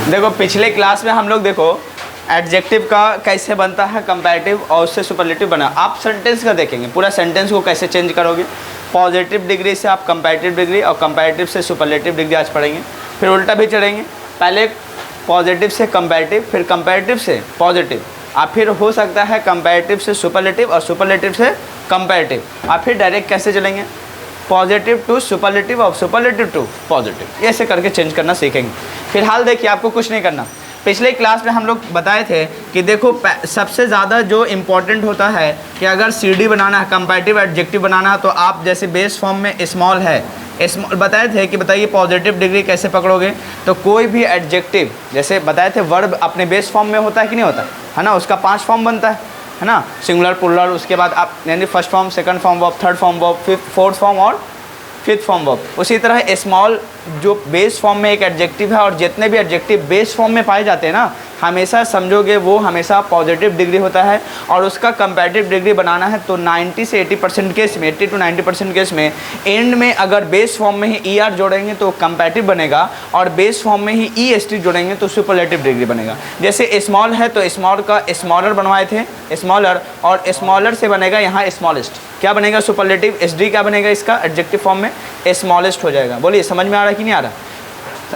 देखो पिछले क्लास में हम लोग देखो एडजेक्टिव का कैसे बनता है कंपैरेटिव और उससे सुपरलेटिव बना। आप सेंटेंस का देखेंगे, पूरा सेंटेंस को कैसे चेंज करोगे। पॉजिटिव डिग्री से आप कंपैरेटिव डिग्री और कंपैरेटिव से सुपरलेटिव डिग्री आज पढ़ेंगे। फिर उल्टा भी चढ़ेंगे, पहले पॉजिटिव से कंपैरेटिव, फिर कंपैरेटिव से पॉजिटिव, और फिर हो सकता है कंपैरेटिव से सुपरलेटिव और सुपरलेटिव से कंपैरेटिव, और फिर डायरेक्ट कैसे चलेंगे पॉजिटिव टू सुपरलेटिव और सुपरलेटिव टू पॉजिटिव। ऐसे करके चेंज करना सीखेंगे। फिलहाल देखिए आपको कुछ नहीं करना। पिछले क्लास में हम लोग बताए थे कि देखो सबसे ज़्यादा जो इम्पोर्टेंट होता है कि अगर सीडी बनाना है, कंपैरेटिव एडजेक्टिव बनाना है, तो आप जैसे बेस फॉर्म में स्मॉल है, स्मॉल बताए थे कि बताइए पॉजिटिव डिग्री कैसे पकड़ोगे। तो कोई भी एडजेक्टिव जैसे बताए थे वर्ब अपने बेस फॉर्म में होता है कि नहीं होता है ना, उसका 5 फॉर्म बनता है ना, सिंगुलर प्लूरल, उसके बाद आप यानी first form, second form verb, third form verb, fourth form और फिफ्थ फॉर्म वर्ब। उसी तरह स्मॉल जो बेस फॉर्म में एक एडजेक्टिव है, और जितने भी एडजेक्टिव बेस फॉर्म में पाए जाते हैं ना, हमेशा समझोगे वो हमेशा पॉजिटिव डिग्री होता है। और उसका कंपैरेटिव डिग्री बनाना है तो 90 से 80% केस में, 80 to 90% केस में एंड में अगर बेस फॉर्म में ही ER जोड़ेंगे तो कंपैरेटिव बनेगा, और बेस फॉर्म में ही EST जोड़ेंगे तो सुपरलेटिव डिग्री बनेगा। जैसे स्मॉल है तो स्मॉल का स्मॉलर बनवाए थे, स्मॉलर, और स्मॉलर से बनेगा यहाँ स्मॉलेस्ट, क्या बनेगा सुपरलेटिव, SD क्या बनेगा इसका एडजेक्टिव फॉर्म में, स्मॉलेस्ट हो जाएगा। बोलिए समझ में आ रहा है कि नहीं आ रहा।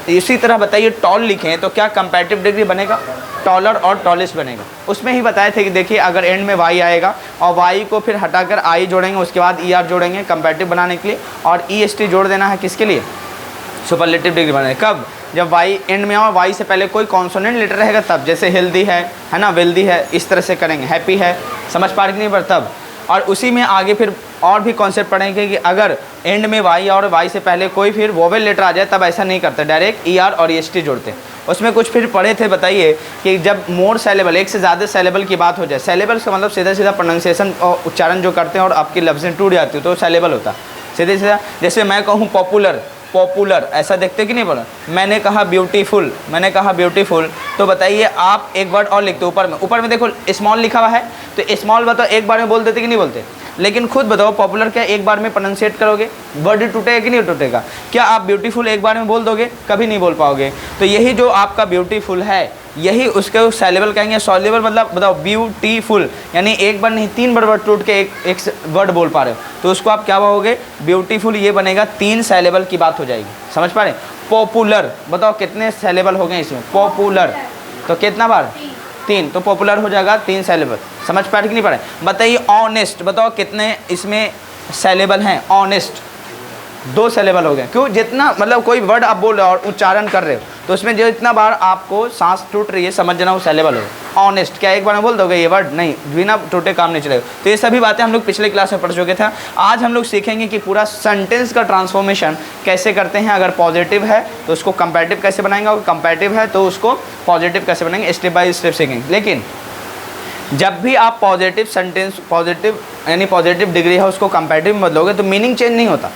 इसी तरह बताइए टॉल लिखें तो क्या कंपैरेटिव डिग्री बनेगा, टॉलर और टॉलेस्ट बनेगा। उसमें ही बताए थे कि देखिए अगर एंड में Y आएगा और Y को फिर हटाकर I जोड़ेंगे, उसके बाद ER जोड़ेंगे कंपैरेटिव बनाने के लिए, और EST जोड़ देना है किसके लिए, सुपरलेटिव डिग्री बनाने। कब, जब Y एंड में और Y से पहले कोई कॉन्सोनेंट लेटर रहेगा तब, जैसे हेल्दी है ना, वेल्दी है, इस तरह से करेंगे, हैप्पी है, समझ पा रहे नहीं पर तब। और उसी में आगे फिर और भी कॉन्सेप्ट पढ़ेंगे कि अगर एंड में Y और Y से पहले कोई फिर वोवेल लेटर आ जाए तब ऐसा नहीं करते, डायरेक्ट ER और EST जोड़ते। उसमें कुछ फिर पढ़े थे, बताइए कि जब मोर सेलेबल, एक से ज़्यादा सेलेबल की बात हो जाए, सेलेबल्स का मतलब सीधा सीधा प्रोनाउंसिएशन और उच्चारण जो करते हैं और आपकी लफ्ज़ें टूट जाती है तो सेलेबल होता है सीधे सीधा। जैसे मैं कहूँ पॉपुलर, पॉपुलर ऐसा देखते कि नहीं बोला। मैंने कहा ब्यूटीफुल, मैंने कहा ब्यूटीफुल, तो बताइए आप एक वर्ड और लिखते ऊपर में देखो स्मॉल लिखा हुआ है, तो स्मॉल बताओ एक बार में बोल देते कि नहीं बोलते। लेकिन खुद बताओ पॉपुलर क्या एक बार में प्रोनाउंसिएट करोगे, वर्ड टूटेगा कि नहीं टूटेगा। क्या आप ब्यूटीफुल एक बार में बोल दोगे, कभी नहीं बोल पाओगे। तो यही जो आपका ब्यूटीफुल है, यही उसके सॉल्युबल कहेंगे। सॉल्युबल मतलब बताओ ब्यूटीफुल, यानी एक बार नहीं 3 बार वर्ड टूट के एक वर्ड बोल पा रहे हो, तो उसको आप क्या कहोगे ब्यूटीफुल, ये बनेगा 3 सॉल्युबल की बात हो जाएगी, समझ पा रहे। पॉपुलर बताओ कितने सॉल्युबल हो गए इसमें, पॉपुलर तो कितना बार 3, तो पॉपुलर हो जाएगा 3 सॉल्युबल, समझ पा रहे कि नहीं पा रहे। बताइए ऑनेस्ट, बताओ कितने इसमें सॉल्युबल हैं, ऑनेस्ट 2 सॉल्युबल हो गए। क्यों, जितना मतलब कोई वर्ड आप बोल रहे हो और उच्चारण कर रहे हो तो उसमें जो इतना बार आपको सांस टूट रही है समझना वो सॉल्युबल हो। ऑनेस्ट क्या एक बार में बोल दोगे ये वर्ड, नहीं, बिना टूटे काम नहीं चलेगा। तो ये सभी बातें हम लोग पिछले क्लास में पढ़ चुके थे। आज हम लोग सीखेंगे कि पूरा सेंटेंस का ट्रांसफॉर्मेशन कैसे करते हैं। अगर पॉजिटिव है तो उसको कंपैरेटिव कैसे बनाएंगे, और कंपैरेटिव है तो उसको पॉजिटिव कैसे बनाएंगे, स्टेप बाय स्टेप सीखेंगे। लेकिन जब भी आप पॉजिटिव सेंटेंस, पॉजिटिव यानी पॉजिटिव डिग्री है उसको कंपैरेटिव में बदलोगे तो मीनिंग चेंज नहीं होता,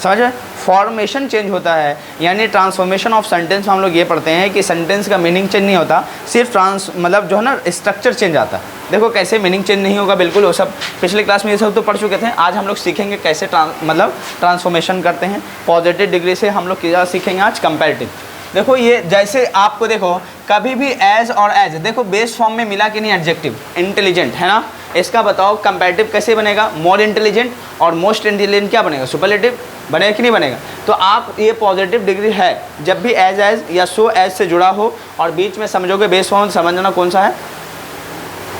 समझ रहे, फॉर्मेशन चेंज होता है। यानी ट्रांसफॉर्मेशन ऑफ सेंटेंस हम लोग ये पढ़ते हैं कि सेंटेंस का मीनिंग चेंज नहीं होता, सिर्फ मतलब जो है ना स्ट्रक्चर चेंज आता है। देखो कैसे मीनिंग चेंज नहीं होगा, बिल्कुल वो सब पिछले क्लास में ये सब तो पढ़ चुके थे। आज हम लोग सीखेंगे कैसे मतलब ट्रांसफॉर्मेशन करते हैं। पॉजिटिव डिग्री से हम लोग क्या सीखेंगे आज, कंपैरेटिव। देखो ये जैसे आपको देखो कभी भी एज और एज देखो बेस फॉर्म में मिला कि नहीं एडजेक्टिव, इंटेलिजेंट है ना, इसका बताओ कंपैरेटिव कैसे बनेगा, मोर इंटेलिजेंट, और मोस्ट इंटेलिजेंट क्या बनेगा, सुपरलेटिव बनेगा कि नहीं बनेगा। तो आप ये पॉजिटिव डिग्री है जब भी एज या सो एज से जुड़ा हो और बीच में समझोगे बेस फॉर्म, समझना कौन सा है,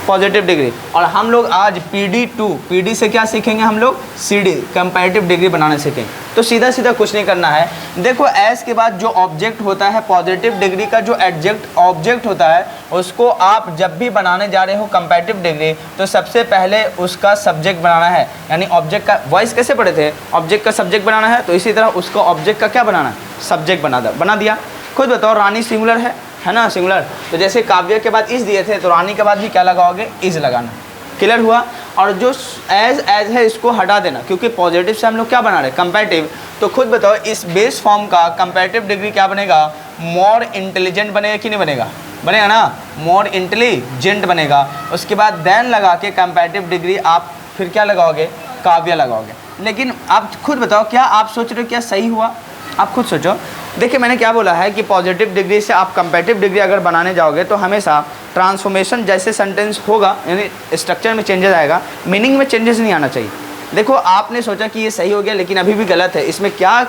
पॉजिटिव डिग्री। और हम लोग आज PD से क्या सीखेंगे, हम लोग CD कंपैरेटिव डिग्री बनाने सीखेंगे। तो सीधा सीधा कुछ नहीं करना है। देखो एज के बाद जो ऑब्जेक्ट होता है, पॉजिटिव डिग्री का जो एडजेक्ट ऑब्जेक्ट होता है, उसको आप जब भी बनाने जा रहे हो कंपैरेटिव डिग्री तो सबसे पहले उसका सब्जेक्ट बनाना है। यानी ऑब्जेक्ट का वॉइस कैसे पढ़े थे, ऑब्जेक्ट का सब्जेक्ट बनाना है, तो इसी तरह उसको ऑब्जेक्ट का क्या बनाना है, सब्जेक्ट बना दिया। खुद बताओ रानी सिंगुलर है ना, सिंगुलर, तो जैसे काव्य के बाद इस दिए थे तो रानी के बाद भी क्या लगाओगे, इज लगाना, क्लियर हुआ। और जो एज है इसको हटा देना, क्योंकि पॉजिटिव से हम लोग क्या बना रहे हैं, कंपैरेटिव। तो खुद बताओ इस बेस फॉर्म का कंपैरेटिव डिग्री क्या बनेगा, मोर इंटेलिजेंट बनेगा कि नहीं बनेगा, बनेगा ना, मोर इंटेलिजेंट बनेगा। उसके बाद देन लगा के कंपैरेटिव डिग्री आप फिर क्या लगाओगे, काव्य लगाओगे। लेकिन आप खुद बताओ क्या आप सोच रहे हो क्या सही हुआ, आप खुद सोचो। देखिए मैंने क्या बोला है कि पॉजिटिव डिग्री से आप कंपैरेटिव डिग्री अगर बनाने जाओगे तो हमेशा ट्रांसफॉर्मेशन जैसे सेंटेंस होगा, यानी स्ट्रक्चर में चेंजेस आएगा, मीनिंग में चेंजेस नहीं आना चाहिए। देखो आपने सोचा कि ये सही हो गया लेकिन अभी भी गलत है, इसमें क्या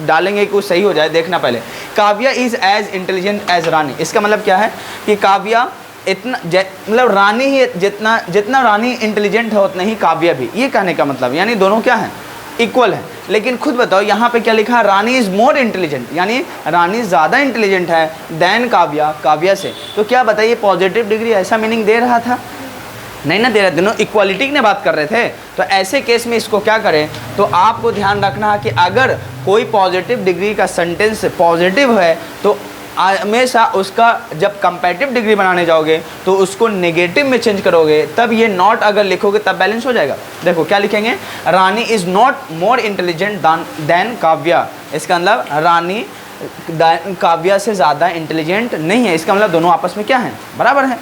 डालेंगे कि वो सही हो जाए, देखना पहले। Kavya is as intelligent as Rani, इसका मतलब क्या है कि काव्या इतना मतलब रानी ही जितना रानी इंटेलिजेंट है उतना ही काव्या भी, ये कहने का मतलब, यानी दोनों क्या हैं, इक्वल है। लेकिन खुद बताओ यहाँ पे क्या लिखा है, रानी इज़ मोर इंटेलिजेंट, यानी रानी ज़्यादा इंटेलिजेंट है देन काव्या, काव्या से। तो क्या बताइए पॉजिटिव डिग्री ऐसा मीनिंग दे रहा था? नहीं ना दे रहे, दोनों इक्वालिटी की बात कर रहे थे। तो ऐसे केस में इसको क्या करें, तो आपको ध्यान रखना है कि अगर कोई पॉजिटिव डिग्री का सेंटेंस पॉजिटिव है तो हमेशा उसका जब कंपैरेटिव डिग्री बनाने जाओगे तो उसको नेगेटिव में चेंज करोगे, तब ये नॉट अगर लिखोगे तब बैलेंस हो जाएगा। देखो क्या लिखेंगे, Rani is not more intelligent than Kavya, इसका मतलब रानी काव्या से ज़्यादा इंटेलिजेंट नहीं है, इसका मतलब दोनों आपस में क्या है, बराबर है।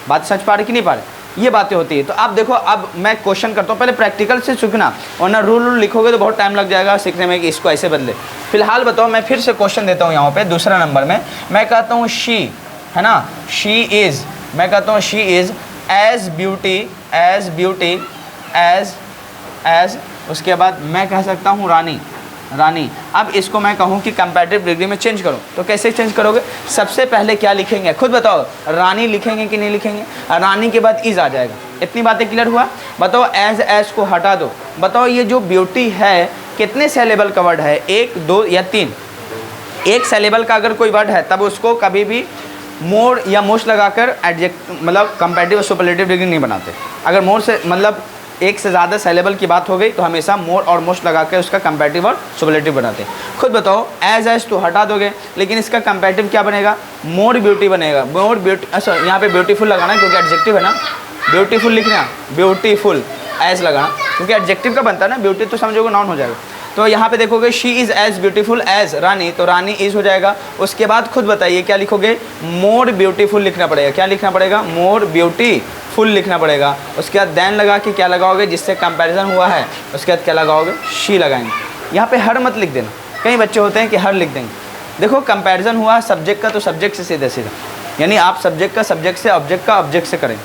बात समझ पा रहे कि नहीं पा रहे, ये बातें होती है। तो आप देखो, अब मैं क्वेश्चन करता हूँ, पहले प्रैक्टिकल से सीखना, वरना रूल लिखोगे तो बहुत टाइम लग जाएगा सीखने में कि इसको ऐसे बदले। फिलहाल बताओ, मैं फिर से क्वेश्चन देता हूँ यहाँ पे दूसरा नंबर में। मैं कहता हूँ शी, है ना, शी इज़, मैं कहता हूँ she is as beauty as उसके बाद मैं कह सकता हूँ रानी। अब इसको मैं कहूँ कि कंपैरेटिव डिग्री में चेंज करो, तो कैसे चेंज करोगे? सबसे पहले क्या लिखेंगे, खुद बताओ, रानी लिखेंगे कि नहीं लिखेंगे? रानी के बाद इज़ आ जाएगा। इतनी बातें क्लियर हुआ? बताओ एज को हटा दो। बताओ ये जो ब्यूटी है कितने सिलेबल का वर्ड है, 1 2 या 3? एक सिलेबल का अगर कोई वर्ड है तब उसको कभी भी मोर या मोस्ट लगाकर एडजेक्ट मतलब कंपैरेटिव और सुपरलेटिव डिग्री नहीं बनाते। अगर मोर से मतलब एक से ज़्यादा सिलेबल की बात हो गई तो हमेशा मोर और मोस्ट लगा के उसका कंपैरेटिव और सुपरलेटिव बनाते हैं। खुद बताओ, एज तो हटा दोगे, लेकिन इसका कंपैरेटिव क्या बनेगा? मोर ब्यूटी बनेगा। मोर ब्यूटी, अच्छा यहाँ पे ब्यूटीफुल लगाना क्योंकि एडजेक्टिव है ना, ब्यूटीफुल लिखना, ब्यूटीफुल एज लगाना क्योंकि एडजेक्टिव का बनता है ना, ब्यूटी तो समझोगे नाउन हो जाएगा। तो यहाँ पे देखोगे she is as beautiful as Rani, तो रानी इज़ हो जाएगा। उसके बाद खुद बताइए क्या लिखोगे? मोर ब्यूटीफुल लिखना पड़ेगा। क्या लिखना पड़ेगा? मोर ब्यूटीफुल लिखना पड़ेगा। उसके बाद देन लगा के क्या लगाओगे, जिससे कंपैरिजन हुआ है, उसके बाद क्या लगाओगे? शी लगाएंगे। यहाँ पे हर मत लिख देना, कई बच्चे होते हैं कि हर लिख देंगे। देखो कंपैरिजन हुआ सब्जेक्ट का तो सब्जेक्ट से सीधा सीधा, यानी आप सब्जेक्ट का सब्जेक्ट से, ऑब्जेक्ट का ऑब्जेक्ट से करें।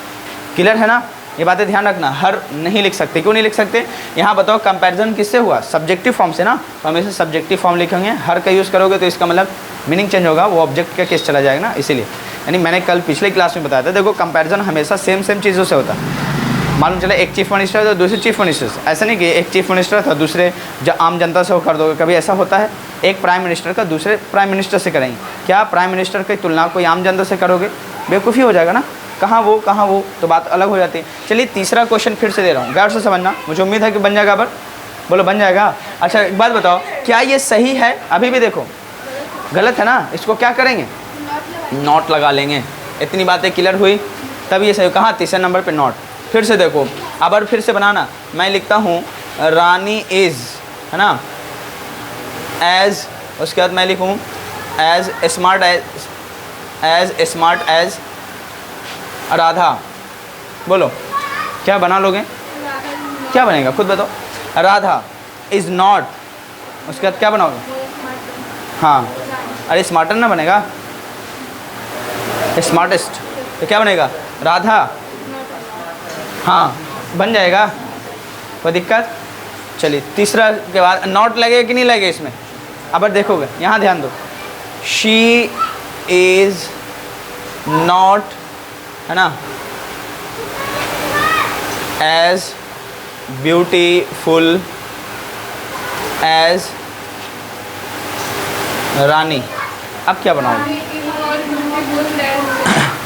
क्लियर है ना? ये बातें ध्यान रखना, हर नहीं लिख सकते। क्यों नहीं लिख सकते? यहाँ बताओ कंपैरिजन किससे हुआ? सब्जेक्टिव फॉर्म से ना, तो हमेशा सब्जेक्टिव फॉर्म लिखेंगे। हर का यूज़ करोगे तो इसका मतलब मीनिंग चेंज होगा, वो ऑब्जेक्ट का केस चला जाएगा ना, इसीलिए। यानी मैंने कल पिछले क्लास में बताया था, देखो कंपैरिजन हमेशा सेम चीज़ों से होता है। मालूम चला एक चीफ मिनिस्टर था दूसरे चीफ मिनिस्टर से, ऐसा नहीं कि एक चीफ मिनिस्टर था दूसरे आम जनता से वो कर दोगे, कभी ऐसा होता है? एक प्राइम मिनिस्टर का दूसरे प्राइम मिनिस्टर से करेंगे, क्या प्राइम मिनिस्टर की तुलना कोई आम जनता से करोगे? बेवकूफ़ी हो जाएगा ना, कहाँ वो, तो बात अलग हो जाती है। चलिए तीसरा क्वेश्चन फिर से दे रहा हूँ, गौर से समझना, मुझे उम्मीद है कि बन जाएगा। पर बोलो बन जाएगा। अच्छा एक बात बताओ, क्या ये सही है? अभी भी देखो गलत है ना, इसको क्या करेंगे? नॉट लगा लेंगे। इतनी बातें क्लियर हुई, तब ये सही। कहाँ? तीसरे नंबर पे नॉट। फिर से देखो, अब फिर से बनाना, मैं लिखता हूँ रानी इज़, है ना, एज, उसके बाद मैं लिखूँ एज स्मार्ट एज राधा। बोलो क्या बना लोगे? क्या बनेगा खुद बताओ? राधा इज़ नॉट, उसके बाद क्या बनाओगे? हाँ, अरे स्मार्टर ना बनेगा, स्मार्टेस्ट, तो क्या बनेगा? राधा। हाँ बन जाएगा, कोई दिक्कत? चलिए तीसरा के बाद नॉट लगेगा कि नहीं लगेगा इसमें? अब देखोगे, यहाँ ध्यान दो, शी इज़ नॉट, है ना, एज ब्यूटीफुल एज रानी। अब क्या बनाओगे?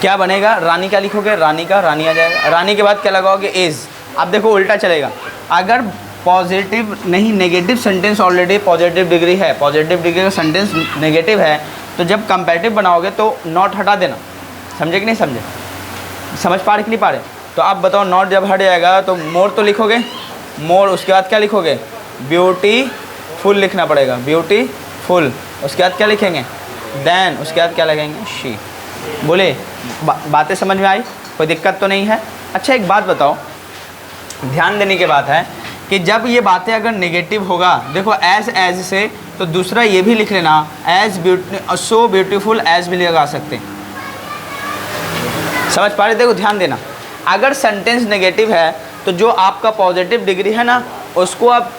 क्या बनेगा? रानी क्या लिखोगे? रानी का रानी आ जाएगा। रानी के बाद क्या लगाओगे? इज़। अब देखो उल्टा चलेगा, अगर पॉजिटिव नहीं negative sentence already positive degree है, पॉजिटिव डिग्री का सेंटेंस नेगेटिव है, तो जब कंपैरेटिव बनाओगे तो नॉट हटा देना। समझे कि नहीं समझे? समझ पा रहे कि नहीं पा रहे? तो आप बताओ, नॉट जब हट जाएगा तो मोर तो लिखोगे, मोर, उसके बाद क्या लिखोगे? ब्यूटीफुल लिखना पड़ेगा, ब्यूटीफुल। उसके बाद क्या लिखेंगे? देन, उसके बाद क्या लगेंगे? शी। बोले बातें समझ में आई? कोई दिक्कत तो नहीं है? अच्छा एक बात बताओ, ध्यान देने की बात है कि जब ये बातें अगर नेगेटिव होगा, देखो एज से तो दूसरा ये भी लिख लेना, सो ब्यूटीफुल एज भी लगा सकते हैं। समझ पा रहे? देखो ध्यान देना, अगर सेंटेंस नेगेटिव है तो जो आपका पॉजिटिव डिग्री है ना, उसको आप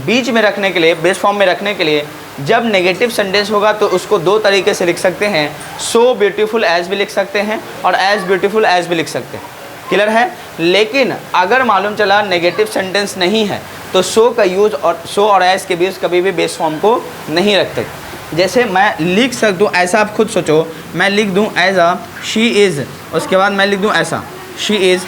बीच में रखने के लिए, बेस फॉर्म में रखने के लिए, जब नेगेटिव सेंटेंस होगा तो उसको दो तरीके से लिख सकते हैं, सो ब्यूटीफुल एज भी लिख सकते हैं और एज ब्यूटीफुल एज भी लिख सकते हैं। क्लियर है? लेकिन अगर मालूम चला नेगेटिव सेंटेंस नहीं है तो सो का यूज और सो और एज के बीच कभी भी बेस फॉर्म को नहीं रखते। जैसे मैं लिख सकता हूँ ऐसा, आप खुद सोचो, मैं लिख दूँ एज अ शी इज़, उसके बाद मैं लिख दूँ ऐसा शी इज़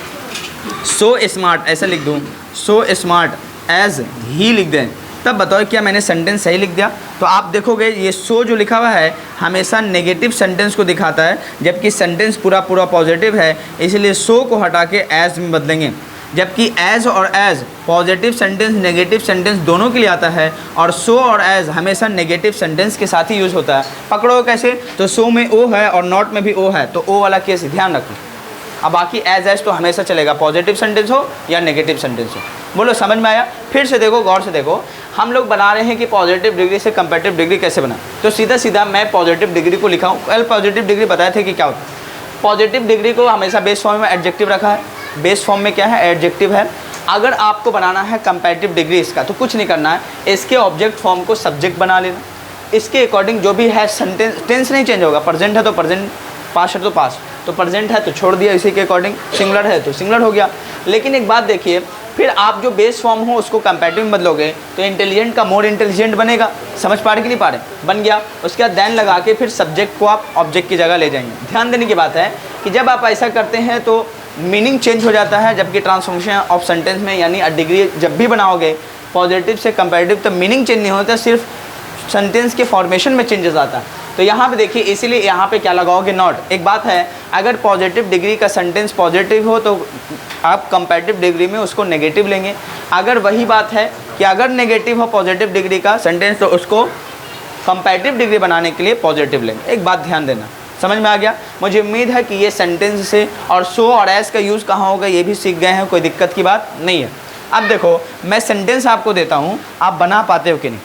सो स्मार्ट, ऐसा लिख दूँ सो स्मार्ट एज ही लिख दें, तब बताओ क्या मैंने सेंटेंस सही लिख दिया? तो आप देखोगे ये सो जो लिखा हुआ है हमेशा नेगेटिव सेंटेंस को दिखाता है, जबकि सेंटेंस पूरा पॉजिटिव है, इसलिए सो को हटा के एज में बदलेंगे। जबकि एज और as positive sentence negative sentence दोनों के लिए आता है, और सो और एज हमेशा नेगेटिव सेंटेंस के साथ ही यूज़ होता है। पकड़ो कैसे? तो सो में ओ है और नॉट में भी ओ है, तो ओ वाला केस ध्यान रखो। अब बाकी एज तो हमेशा चलेगा, पॉजिटिव सेंटेंस हो या नेगेटिव सेंटेंस हो। बोलो समझ में आया? फिर से देखो, गौर से देखो, हम लोग बना रहे हैं कि पॉजिटिव डिग्री से कंपैरेटिव डिग्री कैसे बना। तो सीधा सीधा मैं पॉजिटिव डिग्री को लिखा हूँ। कल पॉजिटिव डिग्री बताए थे कि क्या होता है। पॉजिटिव डिग्री को हमेशा बेस फॉर्म में एडजेक्टिव रखा है, बेस फॉर्म में क्या है? एडजेक्टिव है। अगर आपको बनाना है कंपैरेटिव डिग्री इसका, तो कुछ नहीं करना है, इसके ऑब्जेक्ट फॉर्म को सब्जेक्ट बना लेना, इसके अकॉर्डिंग जो भी है सेंटेंस, टेंस नहीं चेंज होगा, प्रेजेंट है तो प्रेजेंट, पास्ट है तो पास्ट, तो प्रेजेंट है तो छोड़ दिया इसी के अकॉर्डिंग, सिंगुलर है तो सिंगुलर हो गया। लेकिन एक बात देखिए, फिर आप जो बेस फॉर्म हो उसको कंपैरेटिव में बदलोगे तो इंटेलिजेंट का मोर इंटेलिजेंट बनेगा। समझ पा रहे कि नहीं पा रहे? बन गया। उसके बाद देन लगा के फिर सब्जेक्ट को आप ऑब्जेक्ट की जगह ले जाएंगे। ध्यान देने की बात है कि जब आप ऐसा करते हैं तो मीनिंग चेंज हो जाता है, जबकि ट्रांसफॉर्मेशन ऑफ सेंटेंस में यानी डिग्री जब भी बनाओगे पॉजिटिव से कंपैरेटिव, तो मीनिंग चेंज नहीं होता, सिर्फ सेंटेंस के फॉर्मेशन में चेंजेस आता है। तो यहाँ पे देखिए, इसीलिए यहाँ पे क्या लगाओगे? नॉट। एक बात है, अगर पॉजिटिव डिग्री का सेंटेंस पॉजिटिव हो तो आप कंपैरेटिव डिग्री में उसको नेगेटिव लेंगे। अगर वही बात है कि अगर नेगेटिव हो पॉजिटिव डिग्री का सेंटेंस तो उसको कंपैरेटिव डिग्री बनाने के लिए पॉजिटिव लेंगे। एक बात ध्यान देना, समझ में आ गया? मुझे उम्मीद है कि ये सेंटेंस से और सो और एज का यूज़ कहाँ होगा ये भी सीख गए हैं, कोई दिक्कत की बात नहीं है। अब देखो, मैं सेंटेंस आपको देता हूँ, आप बना पाते हो कि नहीं?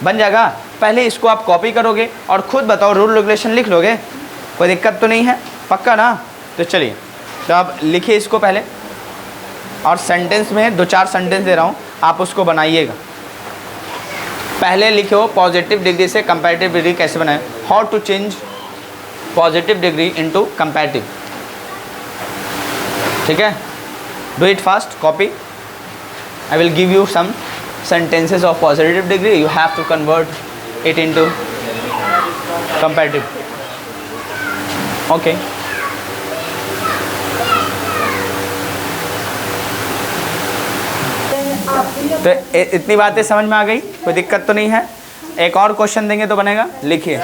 बन जाएगा। पहले इसको आप कॉपी करोगे और खुद बताओ, रूल रेगुलेशन लिख लोगे, कोई दिक्कत तो नहीं है? पक्का ना? तो चलिए, तो आप लिखिए इसको पहले, और सेंटेंस में 2-4 सेंटेंस दे रहा हूँ, आप उसको बनाइएगा। पहले लिखो पॉजिटिव डिग्री से कंपैरेटिव डिग्री कैसे बनाए, how to change positive degree into comparative. ठीक है, do it fast, copy. I will give you some sentences of positive degree, you have to convert it into comparative. Okay. तो इतनी बातें समझ में आ गई, कोई दिक्कत तो नहीं है? एक और क्वेश्चन देंगे तो बनेगा, लिखिए।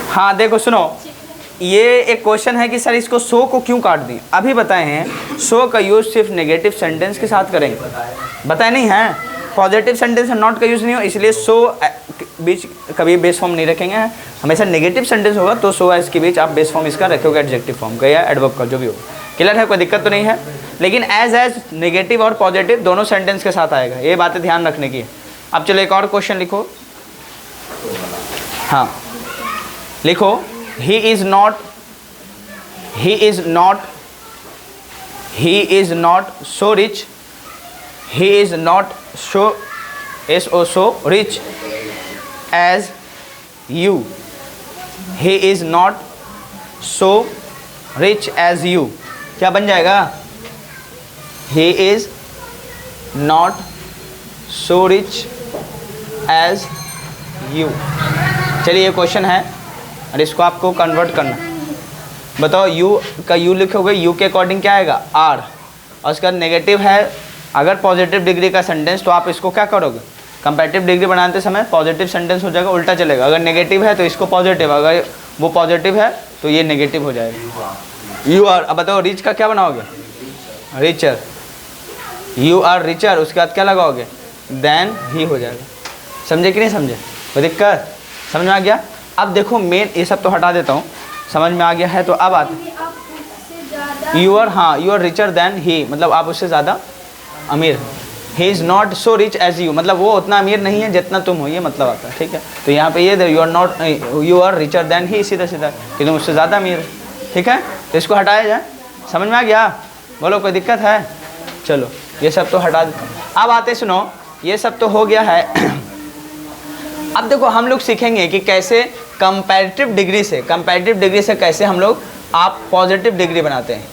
हाँ देखो सुनो, ये एक क्वेश्चन है कि सर इसको सो को क्यों काट दी। अभी बताए हैं सो का यूज़ सिर्फ नेगेटिव सेंटेंस के साथ करेंगे, बताए नहीं है? पॉजिटिव सेंटेंस नॉट का यूज़ नहीं हो, इसलिए सो बीच कभी बेस फॉर्म नहीं रखेंगे। हमेशा नेगेटिव सेंटेंस होगा तो सो एज के बीच आप बेस फॉर्म इसका रखोगे, एडजेक्टिव फॉर्म का या एडवर्ब का, जो भी हो। क्लियर है? कोई दिक्कत तो नहीं है? लेकिन एज नेगेटिव और पॉजिटिव दोनों सेंटेंस के साथ आएगा, ये बातें ध्यान रखने की है। अब चलो एक और क्वेश्चन लिखो। हाँ लिखो, he is not so rich, he is not so rich as you, he is not so rich as you। क्या बन जाएगा? he is not so rich as you। चलिए ये क्वेश्चन है और इसको आपको कन्वर्ट करना। बताओ, यू का यू लिखोगे, यू के अकॉर्डिंग क्या आएगा? आर, और उसका नेगेटिव है। अगर पॉजिटिव डिग्री का सेंटेंस तो आप इसको क्या करोगे? कंपैरेटिव डिग्री बनाते समय पॉजिटिव सेंटेंस हो जाएगा, उल्टा चलेगा। अगर नेगेटिव है तो इसको पॉजिटिव, अगर वो पॉजिटिव है तो ये नेगेटिव हो जाएगा। यू आर, अब बताओ रिच का क्या बनाओगे? रिचर, यू आर रिचर, उसके बाद क्या लगाओगे? देन ही हो जाएगा। समझे कि नहीं समझे? कोई दिक्कत? समझ में आ गया? अब देखो मेन ये सब तो हटा देता हूँ, समझ में आ गया है? तो अब आते यू आर, हाँ you are richer than he, मतलब आप उससे ज़्यादा अमीर। He is not so rich as you, मतलब वो उतना अमीर नहीं है जितना तुम हो, ये मतलब आता है, ठीक है। तो यहाँ पे ये you are not, you are richer than he, सीधा सीधा कि तुम उससे ज़्यादा अमीर है, ठीक है। तो इसको हटाया जाए, समझ में आ गया? बोलो कोई दिक्कत है? चलो ये सब तो हटा देते। अब आते सुनो, ये सब तो हो गया है। अब देखो हम लोग सीखेंगे कि कैसे कंपैरेटिव डिग्री से कैसे हम लोग आप पॉजिटिव डिग्री बनाते हैं,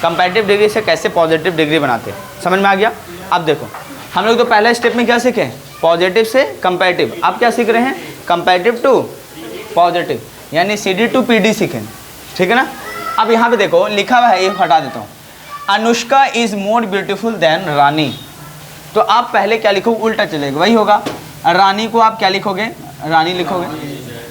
कंपैरेटिव डिग्री से कैसे पॉजिटिव डिग्री बनाते हैं, समझ में आ गया? अब देखो हम लोग तो पहले स्टेप में क्या सीखे, पॉजिटिव से कंपैरेटिव। अब क्या सीख रहे हैं, कंपैरेटिव टू पॉजिटिव, यानी CD टू PD सीखें, ठीक है ना। अब यहाँ पे देखो लिखा हुआ है, ये हटा देता हूँ, Anushka is more beautiful than Rani. तो आप पहले क्या लिखोगे, उल्टा चलेगा, वही होगा। रानी को आप क्या लिखोगे, रानी लिखोगे।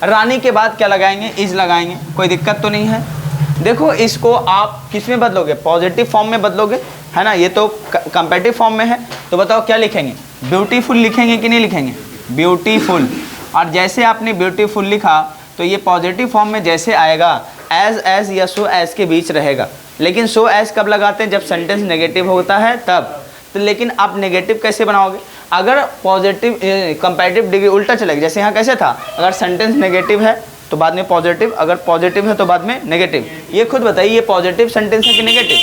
रानी के बाद क्या लगाएंगे, इज़ लगाएंगे, कोई दिक्कत तो नहीं है। देखो इसको आप किस में बदलोगे, पॉजिटिव फॉर्म में बदलोगे, है ना। ये तो कंपैरेटिव फॉर्म में है, तो बताओ क्या लिखेंगे, ब्यूटीफुल लिखेंगे कि नहीं लिखेंगे, ब्यूटीफुल। और जैसे आपने ब्यूटीफुल लिखा तो ये पॉजिटिव फॉर्म में जैसे आएगा एज या सो एज के बीच रहेगा। लेकिन सो एज कब लगाते हैं, जब सेंटेंस नेगेटिव होता है तब। तो लेकिन आप नेगेटिव कैसे बनाओगे, अगर पॉजिटिव कंपैरेटिव डिग्री उल्टा चलेगा, जैसे यहाँ कैसे था, अगर सेंटेंस नेगेटिव है तो बाद में पॉजिटिव, अगर पॉजिटिव है तो बाद में नेगेटिव। ये खुद बताइए, ये पॉजिटिव सेंटेंस है कि नेगेटिव,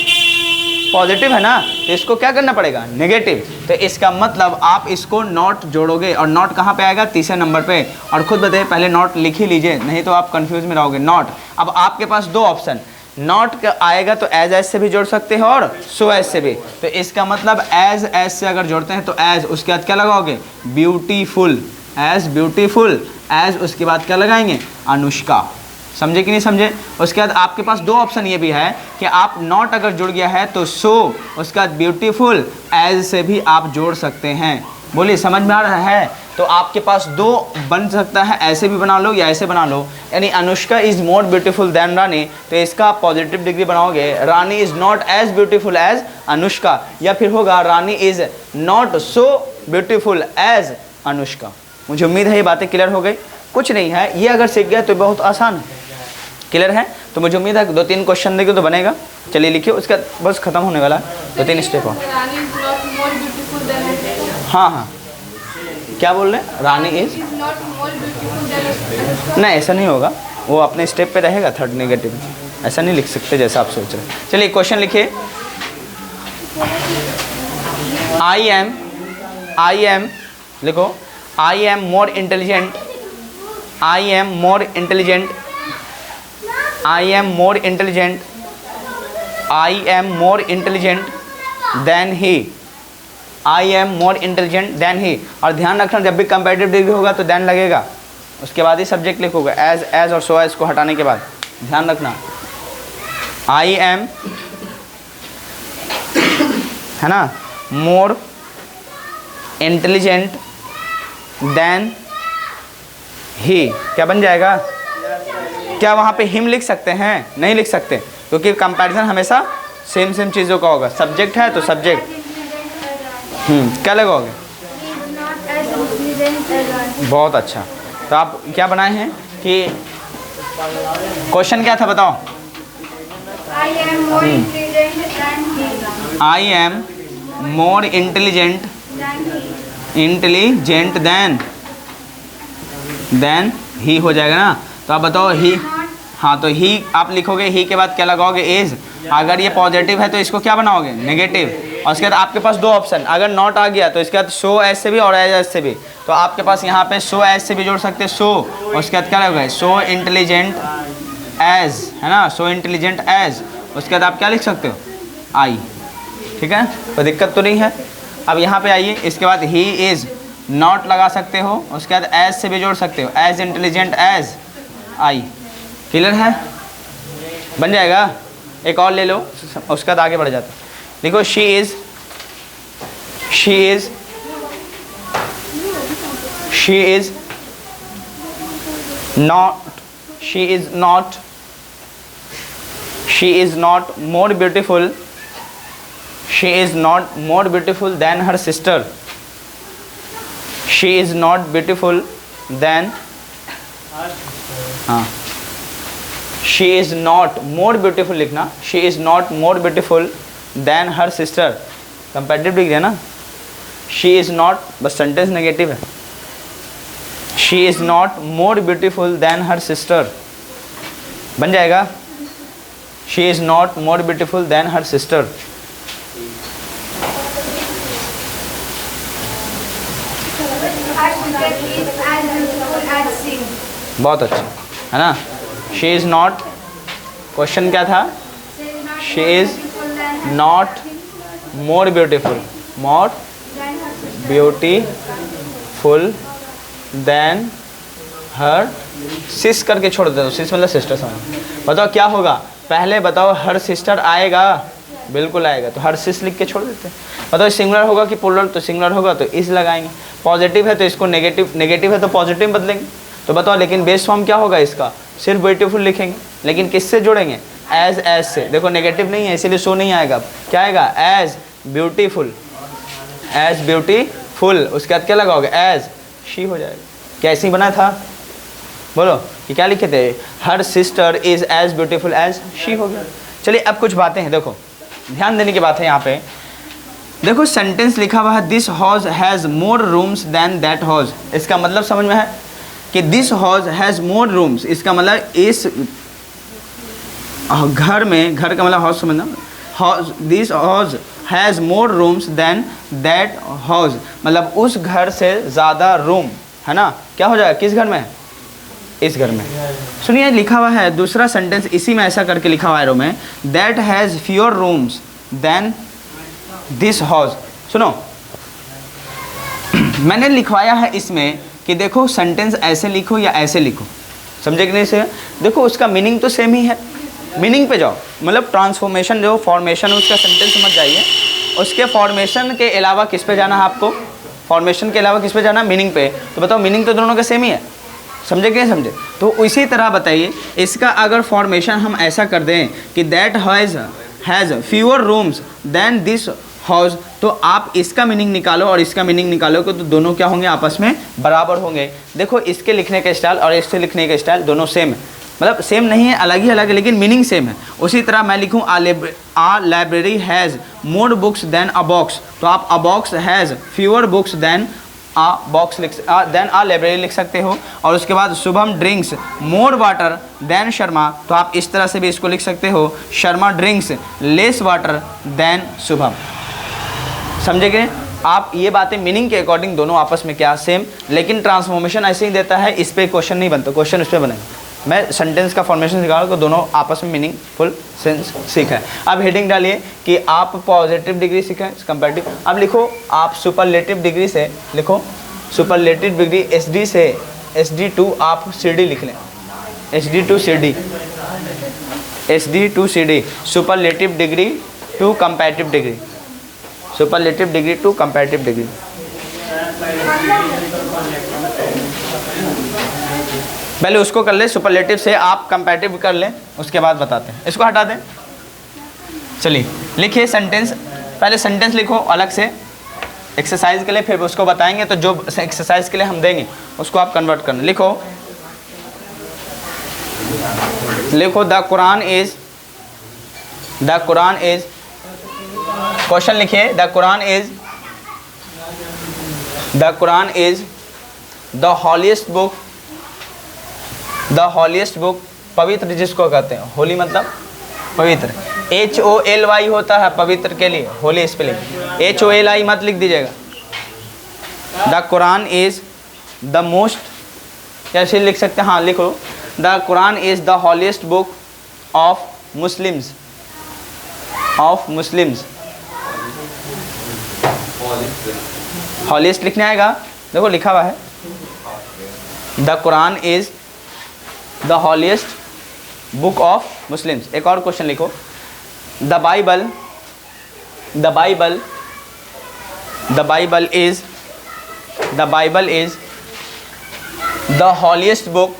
पॉजिटिव है ना, तो इसको क्या करना पड़ेगा, नेगेटिव। तो इसका मतलब आप इसको नॉट जोड़ोगे, और नॉट कहाँ पे आएगा, तीसरे नंबर पे। और खुद बताइए, पहले नॉट लिख ही लीजिए, नहीं तो आप कंफ्यूज में रहोगे। नॉट, अब आपके पास दो ऑप्शन, नॉट आएगा तो एज से भी जोड़ सकते हैं और सो एज से भी। तो इसका मतलब एज से अगर जोड़ते हैं तो एज, उसके बाद क्या लगाओगे, ब्यूटीफुल, एज ब्यूटीफुल, एज उसके बाद क्या लगाएंगे, अनुष्का। समझे कि नहीं समझे? उसके बाद आपके पास दो ऑप्शन ये भी है कि आप नॉट अगर जुड़ गया है तो सो, उसके बाद ब्यूटीफुल, एज से भी आप जोड़ सकते हैं। बोलिए समझ में आ रहा है? तो आपके पास दो बन सकता है, ऐसे भी बना लो या ऐसे बना लो। यानी Anushka is more beautiful than Rani, तो इसका आप पॉजिटिव डिग्री बनाओगे, Rani is not as beautiful as Anushka. या फिर होगा Rani is not so beautiful as Anushka. मुझे उम्मीद है ये बातें क्लियर हो गई। कुछ नहीं है, ये अगर सीख गया तो बहुत आसान है, क्लियर है। तो मुझे उम्मीद है 2-3 क्वेश्चन देंगे तो बनेगा। चलिए लिखिए, उसका बस खत्म होने वाला है, 2-3 स्टेप हो। हाँ हाँ, क्या बोल रहे हैं, रानी इज नहीं, ऐसा नहीं होगा, वो अपने स्टेप पे रहेगा, थर्ड नेगेटिव, ऐसा नहीं लिख सकते जैसा आप सोच रहे हैं। चलिए क्वेश्चन लिखिए, आई एम लिखो, I am more intelligent, I am more intelligent, I am more intelligent, I am more intelligent than he, I am more intelligent than he. और ध्यान रखना, जब भी कंपैरेटिव डिग्री होगा तो देन लगेगा, उसके बाद ही सब्जेक्ट लिखोगे, एज और सो एज को हटाने के बाद। ध्यान रखना, आई एम, है ना, मोर इंटेलिजेंट देन ही, क्या बन जाएगा? क्या वहाँ पे हिम लिख सकते हैं? नहीं लिख सकते, क्योंकि कंपैरिजन हमेशा सेम चीज़ों का होगा। सब्जेक्ट है तो सब्जेक्ट, क्या लगाओगे? बहुत अच्छा। तो आप क्या बनाए हैं कि क्वेश्चन क्या था बताओ? I am more intelligent than he हो जाएगा ना। तो आप बताओ ही, हाँ तो ही आप लिखोगे, ही के बाद क्या लगाओगे, इज। अगर ये पॉजिटिव है तो इसको क्या बनाओगे, नेगेटिव। और उसके बाद आपके पास दो ऑप्शन, अगर नॉट आ गया तो इसके बाद सो एज से भी और एज से भी। तो आपके पास यहाँ पे सो एज से भी जोड़ सकते हैं, सो, और उसके बाद क्या लगेगा, सो इंटेलिजेंट एज, है ना, सो इंटेलिजेंट एज। उसके बाद आप क्या लिख सकते हो, आई, ठीक है, कोई दिक्कत तो नहीं है। अब यहाँ पे आइए, इसके बाद ही इज़, नॉट लगा सकते हो, उसके बाद एज से भी जोड़ सकते हो, as intelligent as I. Clear है? बन जाएगा। एक और ले लो, उसके बाद आगे बढ़ जाता। देखो, she is not more beautiful, she is not more beautiful than her sister, she is not beautiful than, हाँ, she is not more beautiful लिखना, she is not more beautiful than her sister। Comparative degree है ना, she is not, बस sentence negative है। She is not more beautiful than her sister, बन जाएगा she is not more beautiful than her sister. बहुत अच्छा है ना। शी इज़ नॉट, क्वेश्चन क्या था? She is not more beautiful, more beautiful than her सिस करके छोड़ दो, सिस मतलब सिस्टर समझ। बताओ क्या होगा, पहले बताओ हर सिस्टर आएगा, बिल्कुल आएगा, तो हर सिस लिख के छोड़ देते हैं। बताओ सिंगुलर होगा कि प्लूरल, तो सिंगुलर होगा तो इस लगाएंगे। पॉजिटिव है तो इसको नेगेटिव, नेगेटिव है तो पॉजिटिव बदलेंगे। तो बताओ लेकिन बेस फॉर्म क्या होगा इसका? सिर्फ ब्यूटीफुल लिखेंगे, लेकिन किससे जोड़ेंगे? एज से। देखो नेगेटिव नहीं है इसीलिए शो नहीं आएगा, क्या आएगा? एज ब्यूटीफुल, एज ब्यूटीफुल, उसके बाद क्या लगाओगे? एज शी हो जाएगा। क्या ऐसे ही बना था? बोलो कि क्या लिखे थे? Her sister is as beautiful as she हो गया। चलिए अब कुछ बातें हैं, देखो ध्यान देने की बात है यहाँ पे। देखो सेंटेंस लिखा हुआ है this house has more rooms than that house. इसका मतलब समझ में है कि this house has more rooms, इसका मतलब इस घर में, घर का मतलब हाउस समझना, house, this house has more rooms than that house, मतलब उस घर से ज़्यादा रूम है ना। क्या हो जाएगा? किस घर में? इस घर में। सुनिए लिखा हुआ है दूसरा सेंटेंस इसी में ऐसा करके लिखा हुआ है रो में, that has fewer rooms than this house. सुनो मैंने लिखवाया है इसमें कि देखो सेंटेंस ऐसे लिखो या ऐसे लिखो, समझे कि नहीं से? देखो उसका मीनिंग तो सेम ही है, मीनिंग पे जाओ, मतलब ट्रांसफॉर्मेशन जो फॉर्मेशन है उसका सेंटेंस समझ जाइए। उसके फॉर्मेशन के अलावा किस पे जाना है आपको? फॉर्मेशन के अलावा किस पे जाना? मीनिंग पे। तो बताओ मीनिंग तो दोनों का सेम ही है, समझे कि नहीं समझे? तो इसी तरह बताइए इसका अगर फॉर्मेशन हम ऐसा कर दें कि that has fewer rooms than this house, तो आप इसका मीनिंग निकालो और इसका मीनिंग निकालोगे तो दोनों क्या होंगे? आपस में बराबर होंगे। देखो इसके लिखने का स्टाइल और इससे लिखने का स्टाइल दोनों सेम है, मतलब सेम नहीं है, अलग ही अलग है, लेकिन मीनिंग सेम है। उसी तरह मैं लिखूँ a library has more books than a box, तो आप a box has fewer books than a box than a library लिख सकते हो। और उसके बाद Shubham drinks more water than Sharma, तो आप इस तरह से भी इसको लिख सकते हो, Sharma drinks less water than Shubham. समझे कि आप ये बातें मीनिंग के अकॉर्डिंग दोनों आपस में क्या सेम, लेकिन ट्रांसफॉर्मेशन ऐसे ही देता है, इस पर क्वेश्चन नहीं बनता, क्वेश्चन इस पर बनेगा। मैं सेंटेंस का फॉर्मेशन सिखाऊँ तो दोनों आपस में मीनिंगफुल सेंस सीखा है। अब हेडिंग डालिए कि आप पॉजिटिव डिग्री सीखा है, कंपैरेटिव। अब लिखो आप सुपरलेटिव डिग्री से लिखो, सुपरलेटिव डिग्री SD से SD टू आप CD लिख लें, SD to CD, SD to CD, superlative degree to comparative degree, superlative degree to comparative degree. पहले उसको कर ले, सुपरलेटिव से आप कंपैरेटिव कर लें, उसके बाद बताते हैं। इसको हटा दें। चलिए लिखिए सेंटेंस, पहले सेंटेंस लिखो अलग से एक्सरसाइज के लिए, फिर उसको बताएंगे। तो जो एक्सरसाइज के लिए हम देंगे उसको आप कन्वर्ट करना। लिखो लिखो the Quran is, the Quran is, question लिखिए the Quran is, the Quran is the holiest book, the holiest book, पवित्र जिसको कहते हैं, होली मतलब पवित्र, HOLY होता है पवित्र के लिए, होली स्पेलिंग, HOLI मत लिख दीजिएगा। The Quran is the most, कैसे लिख सकते हैं? हाँ लिखो, the Quran is the holiest book of Muslims, of Muslims, holiest लिखने आएगा, देखो लिखा हुआ है the Quran is the holiest book of Muslims. एक और क्वेश्चन लिखो, the Bible, the Bible, the Bible is, the Bible is the holiest book,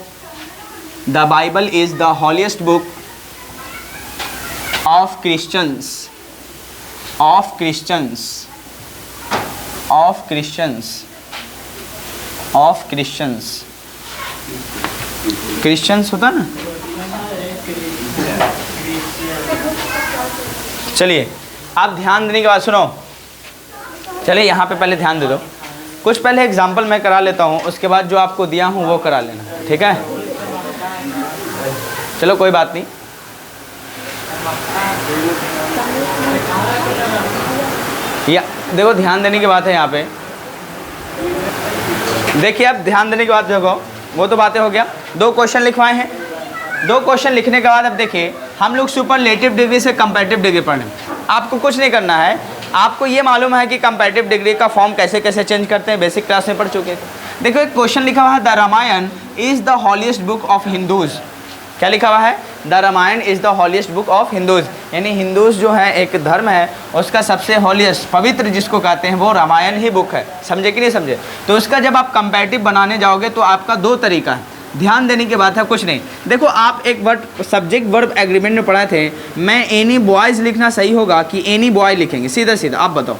the Bible is the holiest book of Christians, of Christians, of Christians, of Christians, Christians होता ना। चलिए आप ध्यान देने के बाद सुनो, चलिए यहाँ पे पहले ध्यान दे दो, कुछ पहले एग्जाम्पल मैं करा लेता हूँ, उसके बाद जो आपको दिया हूँ वो करा लेना, ठीक है? चलो कोई बात नहीं। या देखो ध्यान देने की बात है यहाँ पे, देखिए अब ध्यान देने की बात देखो, वो तो बातें हो गया। 2 क्वेश्चन लिखवाए हैं, 2 क्वेश्चन लिखने के बाद अब देखिए हम लोग सुपरलेटिव डिग्री से कंपैरेटिव डिग्री पढ़ने। आपको कुछ नहीं करना है, आपको ये मालूम है कि कंपैरेटिव डिग्री का फॉर्म कैसे कैसे चेंज करते हैं, बेसिक क्लास में पढ़ चुके थे। देखो एक क्वेश्चन लिखा हुआ है, the Ramayana is the holiest book of Hindus. क्या लिखा हुआ है? The Ramayana is the holiest book of Hindus, यानी हिंदूज़ जो है एक धर्म है, उसका सबसे हॉलीएस्ट पवित्र जिसको कहते हैं वो रामायण ही बुक है। समझे कि नहीं समझे? तो उसका जब आप कंपैरेटिव बनाने जाओगे तो आपका 2 तरीका है, ध्यान देने की बात है, कुछ नहीं। देखो आप एक वर्ड सब्जेक्ट वर्ब एग्रीमेंट में पढ़ाए थे, मैं एनी बॉयज़ लिखना सही होगा कि एनी बॉय लिखेंगे? सीधा सीधा आप बताओ,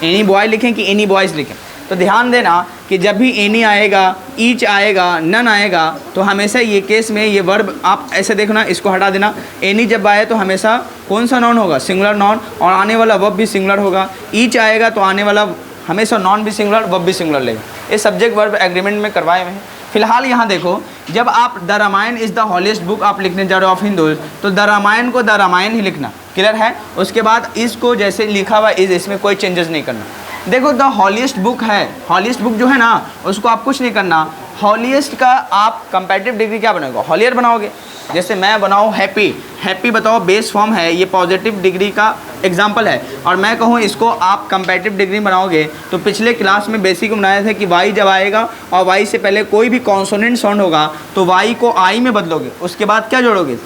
एनी बॉय लिखें कि एनी बॉयज़ लिखें? तो ध्यान देना कि जब भी एनी आएगा, ईच आएगा, नन आएगा, तो हमेशा ये केस में ये वर्ब आप ऐसे देखना, इसको हटा देना। एनी जब आए तो हमेशा कौन सा नॉन होगा? सिंगुलर नॉन, और आने वाला वर्ब भी सिंगुलर होगा। ईच आएगा तो आने वाला हमेशा नॉन भी सिंगुलर, वर्ब भी सिंगुलर लेगा। ये सब्जेक्ट वर्ब एग्रीमेंट में करवाए हुए हैं। फिलहाल यहाँ देखो, जब आप the Ramayana is the holiest book आप लिखने जा रहे हो ऑफ हिंदूज, तो द रामायण को द रामायण ही लिखना, क्लियर है? उसके बाद इसको जैसे लिखा हुआ इज़, इसमें कोई चेंजेस नहीं करना। देखो द हॉलीएस्ट बुक है, हॉलीएस्ट बुक जो है ना उसको आप कुछ नहीं करना। हॉलीएस्ट का आप कंपैरेटिव डिग्री क्या बनाओगे? हॉलियर बनाओगे। जैसे मैं बनाऊँ हैप्पी, हैप्पी बताओ बेस फॉर्म है, ये पॉजिटिव डिग्री का एग्जाम्पल है, और मैं कहूँ इसको आप कंपैरेटिव डिग्री बनाओगे, तो पिछले क्लास में बेसिक बनाया था कि वाई जब आएगा और वाई से पहले कोई भी कॉन्सोनेंट साउंड होगा तो वाई को आई में बदलोगे, उसके बाद क्या जोड़ोगे?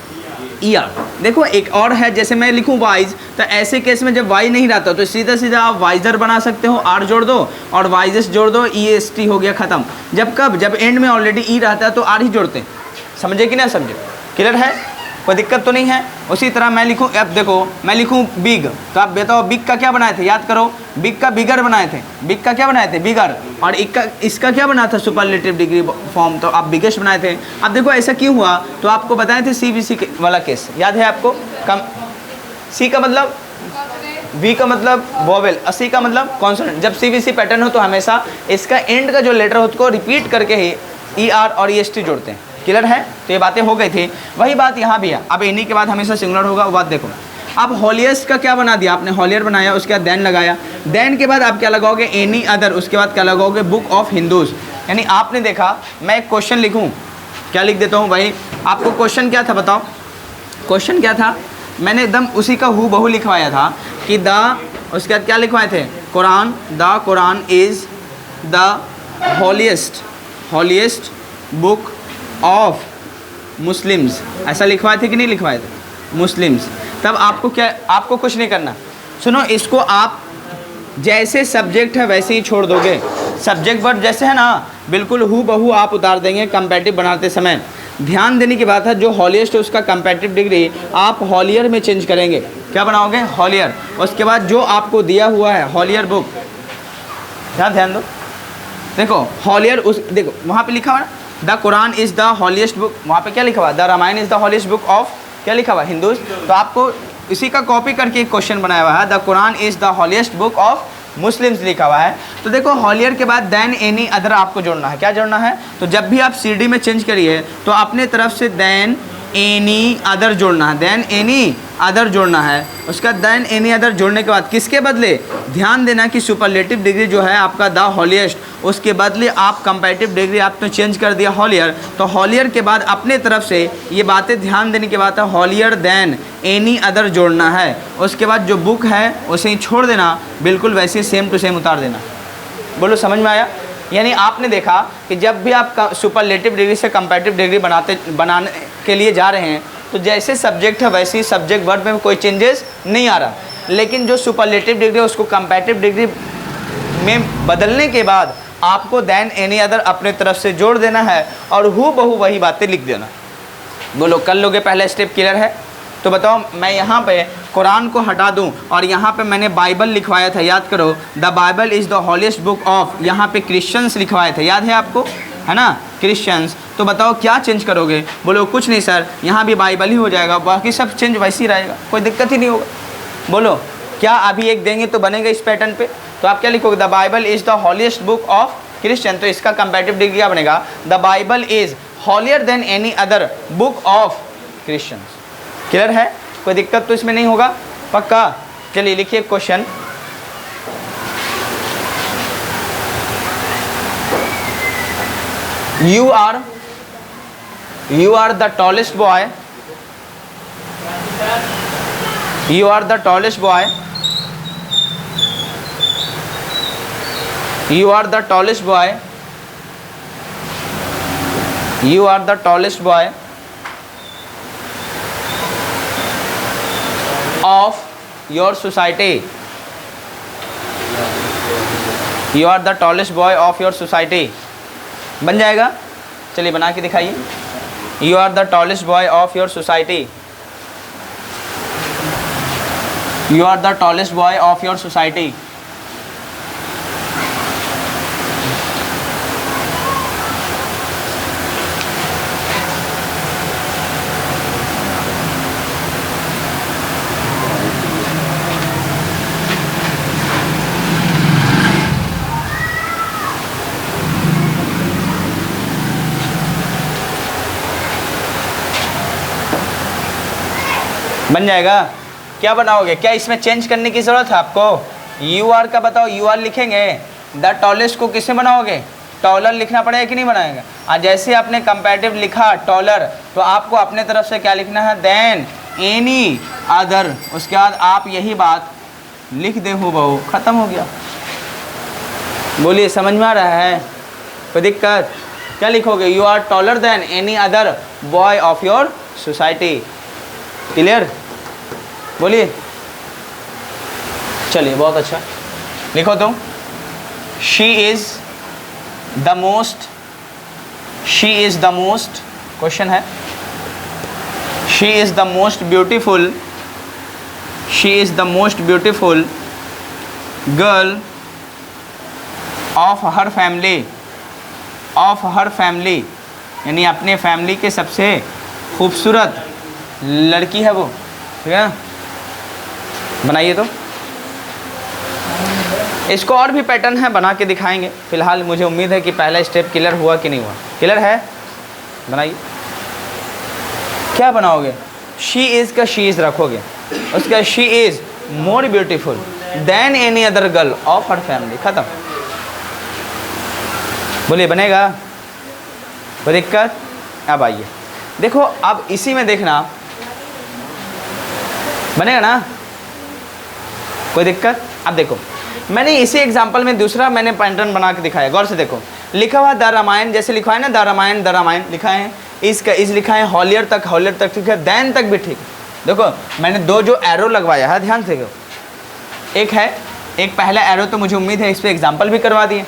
E R. देखो एक और है, जैसे मैं लिखूँ वाइज, तो ऐसे केस में जब वाई नहीं रहता तो सीधा सीधा आप वाइजर बना सकते हो, आर जोड़ दो और वाइजेस जोड़ दो, ई एस टी हो गया ख़त्म। जब कब? जब एंड में ऑलरेडी ई रहता है तो आर ही जोड़ते हैं। समझे कि ना समझे? क्लियर है? कोई दिक्कत तो नहीं है? उसी तरह मैं लिखूँ, अब देखो मैं लिखूँ बिग, तो आप बताओ बिग का क्या बनाए थे? याद करो, बिग का बिगर बनाए थे, बिग का क्या बनाए थे? बिगर। और इसका क्या बना था? सुपरलेटिव डिग्री फॉर्म, तो आप बिगेस्ट बनाए थे। अब देखो ऐसा क्यों हुआ, तो आपको बताए थे CBC वाला केस, याद है आपको? कम सी का मतलब V का मतलब वोवेल, सी का मतलब कॉन्सोनेंट। जब CBC पैटर्न हो तो हमेशा इसका एंड का जो लेटर हो उसको रिपीट करके ही ER और EST जोड़ते हैं। क्लियर है? तो ये बातें हो गई थी, वही बात यहाँ भी है। अब एनी के बाद हमेशा सिंगुलर होगा, वो बात देखो। अब हॉलीएस्ट का क्या बना दिया आपने? हॉलियर बनाया, उसके बाद देन लगाया, देन के बाद आप क्या लगाओगे? एनी अदर, उसके बाद क्या लगाओगे? Book of Hindus. यानी आपने देखा, मैं एक क्वेश्चन लिखूँ, क्या लिख देता हूँ भाई? आपको क्वेश्चन क्या था बताओ? क्वेश्चन क्या था? मैंने एकदम उसी का हू बहू लिखवाया था कि उसके बाद क्या लिखवाए थे? Quran, the Quran is the holiest book of Muslims, ऐसा लिखवाए थे कि नहीं लिखवाए थे? मुस्लिम्स। तब आपको क्या, आपको कुछ नहीं करना। सुनो, इसको आप जैसे सब्जेक्ट है वैसे ही छोड़ दोगे, सब्जेक्ट वर्ब जैसे है ना बिल्कुल हू बहू आप उतार देंगे कंपैरेटिव बनाते समय। ध्यान देने की बात है, जो हॉलीएस्ट है उसका कंपैरेटिव डिग्री आप हॉलियर में चेंज करेंगे। क्या बनाओगे? हॉलियर। उसके बाद जो आपको दिया हुआ है हॉलियर बुक, ध्यान दो, देखो हॉलियर, उस देखो वहाँ पे लिखा हुआ है the Quran is the holiest book, वहाँ पे क्या लिखा हुआ? The Ramayana is the holiest book of, क्या लिखा हुआ? हिंदूज। तो आपको इसी का कॉपी करके एक क्वेश्चन बनाया हुआ है, the Quran is the holiest book of Muslims लिखा हुआ है। तो देखो हॉलियर के बाद देन एनी अदर आपको जोड़ना है। क्या जोड़ना है? तो जब भी आप CD में चेंज करिए तो अपने तरफ से देन एनी अदर जोड़ना है, देन एनी अदर जोड़ना है। उसका देन एनी अदर जोड़ने के बाद किसके बदले? ध्यान देना कि सुपरलेटिव डिग्री जो है आपका द हॉलीएस्ट, उसके बदले आप कंपैरेटिव डिग्री आपने चेंज कर दिया हॉलियर। तो हॉलियर के बाद अपने तरफ से ये बातें ध्यान देने की बात है, हॉलियर देन एनी अदर जोड़ना है। उसके बाद जो बुक है उसे ही छोड़ देना, बिल्कुल वैसे सेम टू सेम उतार देना। बोलो समझ में आया? यानी आपने देखा कि जब भी आप सुपरलेटिव डिग्री से कंपैरेटिव डिग्री बनाने के लिए जा रहे हैं तो जैसे सब्जेक्ट है वैसे ही सब्जेक्ट वर्ब में कोई चेंजेस नहीं आ रहा, लेकिन जो सुपरलेटिव डिग्री है उसको कंपैरेटिव डिग्री में बदलने के बाद आपको देन एनी अदर अपने तरफ से जोड़ देना है और हू बहू वही बातें लिख देना। बोलो कर लोगे? पहला स्टेप क्लियर है? तो बताओ, मैं यहाँ पे कुरान को हटा दूँ और यहाँ पे मैंने बाइबल लिखवाया था, याद करो, the Bible is the holiest book of, यहाँ पे क्रिश्चियंस लिखवाए थे, याद है आपको? है ना, क्रिश्चियंस। तो बताओ क्या चेंज करोगे? बोलो कुछ नहीं सर, यहाँ भी बाइबल ही हो जाएगा, बाकी सब चेंज वैसे ही रहेगा, कोई दिक्कत ही नहीं होगा। बोलो क्या अभी एक देंगे तो बनेगा इस पैटर्न पे? तो आप क्या लिखोगे? The Bible is the holiest book of Christian, तो इसका कंपैरेटिव डिग्री क्या बनेगा? The Bible is holier than any other book of Christians. Clear है? कोई दिक्कत तो इसमें नहीं होगा? पक्का? चलिए लिखिए question. You are the tallest boy, you are the tallest boy, you are the tallest boy, you are the tallest boy of your society, you are the tallest boy of your society। बन जाएगा? चलिए बना के दिखाइए। you are the tallest boy of your society, you are the tallest boy of your society। बन जाएगा? क्या बनाओगे? क्या इसमें चेंज करने की ज़रूरत है आपको? यू आर का बताओ, यू आर लिखेंगे, द टॉलेस्ट को किससे बनाओगे? टॉलर लिखना पड़ेगा कि नहीं बनाएगा? और जैसे आपने कंपैरेटिव लिखा टॉलर, तो आपको अपने तरफ से क्या लिखना है? Than any other. उसके बाद आप यही बात लिख दे हो बहु, ख़त्म हो गया। बोलिए समझ में आ रहा है? कोई दिक्कत? क्या लिखोगे? You are taller than any other boy of your society. Clear? बोलिए। चलिए बहुत अच्छा, लिखो तो। She is the most, she is the most, question है, she is the most beautiful, she is the most beautiful girl of her family, of her family, यानी अपने family के सबसे खूबसूरत लड़की है वो। ठीक है? बनाइए तो। इसको और भी पैटर्न है, बना के दिखाएंगे। फिलहाल मुझे उम्मीद है कि पहला स्टेप क्लियर हुआ कि नहीं हुआ। क्लियर है? बनाइए। क्या बनाओगे? शी इज़ का शी इज़ रखोगे, उसका she is more beautiful then any other girl of her family. ख़त्म। बोलिए बनेगा? कोई दिक्कत? अब आइए देखो, अब इसी में देखना बनेगा ना? कोई दिक्कत? अब देखो, मैंने इसी एग्जाम्पल में दूसरा मैंने पैटर्न बना के दिखाया। गौर से देखो, लिखा हुआ द रामायण, जैसे लिखा है ना द रामायण लिखा है, इसका इस लिखा है हॉलियर तक ठीक है, देन तक भी ठीक। देखो मैंने दो जो एरो लगवाया है, ध्यान से देखो। एक है, एक पहला एरो तो मुझे उम्मीद है इस पर एग्जाम्पल भी करवा दिए।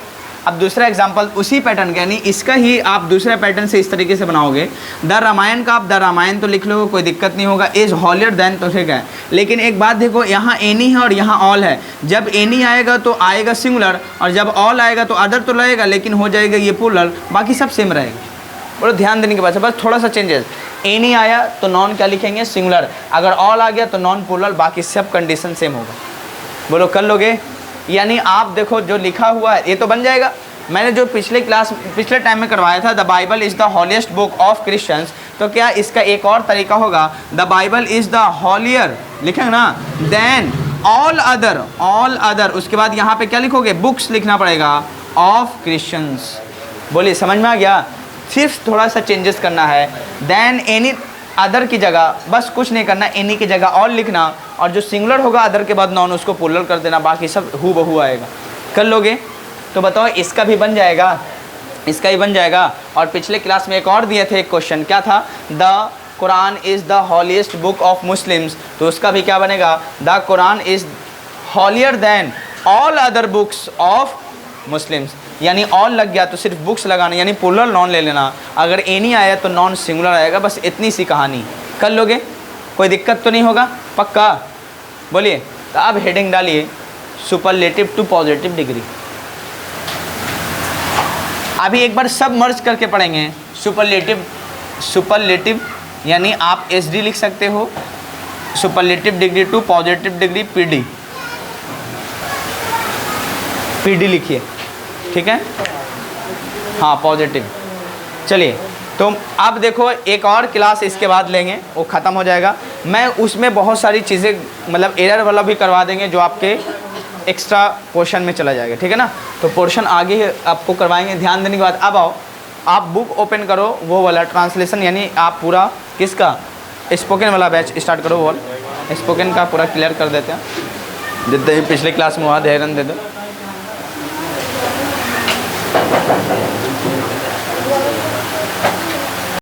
अब दूसरा एग्जाम्पल उसी पैटर्न का, यानी इसका ही आप दूसरे पैटर्न से इस तरीके से बनाओगे। द रामायण का आप द रामायण तो लिख लो, कोई दिक्कत नहीं होगा। इज़ हॉलियर देन तो ठीक है, लेकिन एक बात देखो, यहाँ एनी है और यहाँ ऑल है। जब एनी आएगा तो आएगा सिंगुलर, और जब ऑल आएगा तो अदर तो लगेगा, लेकिन हो जाएगा ये प्लूरल, बाकी सब सेम रहेगा। बड़ा ध्यान देने की बात है, बस थोड़ा सा चेंजेस। एनी आया तो नॉन क्या लिखेंगे? सिंगुलर। अगर ऑल आ गया तो नॉन प्लूरल, बाकी सब कंडीशन सेम होगा। बोलो कर लोगे? यानी आप देखो जो लिखा हुआ है ये तो बन जाएगा। मैंने जो पिछले टाइम में करवाया था, the Bible is the holiest book of Christians, तो क्या इसका एक और तरीका होगा? The Bible is the holier लिखेंगे ना, देन ऑल अदर, उसके बाद यहाँ पे क्या लिखोगे? बुक्स लिखना पड़ेगा ऑफ क्रिश्चियंस। बोलिए समझ में आ गया? सिर्फ थोड़ा सा चेंजेस करना है। देन एनी अदर की जगह बस कुछ नहीं करना, एनी की जगह ऑल लिखना, और जो सिंगुलर होगा अदर के बाद नॉन, उसको प्लूरल कर देना, बाकी सब हू बहू आएगा। कर लोगे? तो बताओ इसका भी बन जाएगा, इसका ही बन जाएगा। और पिछले क्लास में एक और दिए थे, एक क्वेश्चन क्या था? The Quran is the holiest book of Muslims, तो उसका भी क्या बनेगा? The Quran is holier than all other books of Muslims. यानी ऑल लग गया तो सिर्फ बुक्स लगाना, यानी प्लूरल नॉन ले लेना। अगर एनी आया तो नॉन सिंगुलर आएगा। बस इतनी सी कहानी। कर लोगे? कोई दिक्कत तो नहीं होगा? पक्का? बोलिए। तो अब हेडिंग डालिए सुपरलेटिव टू पॉजिटिव डिग्री। अभी एक बार सब मर्ज करके पढ़ेंगे। सुपरलेटिव यानी आप एसडी लिख सकते हो, superlative degree to positive degree PD. PD लिखिए, ठीक है, हाँ पॉजिटिव। चलिए तो अब देखो एक और क्लास इसके बाद लेंगे, वो ख़त्म हो जाएगा। मैं उसमें बहुत सारी चीज़ें मतलब एरर वाला भी करवा देंगे जो आपके एक्स्ट्रा पोर्शन में चला जाएगा, ठीक है ना। तो पोर्शन आगे आपको करवाएंगे। ध्यान देने के बाद अब आओ, आप बुक ओपन करो, वो वाला ट्रांसलेशन, यानी आप पूरा किसका स्पोकन वाला बैच स्टार्ट करो। वो स्पोकन का पूरा क्लियर कर देते हैं जितने ही पिछले क्लास में हुआ, ध्यान दे दो।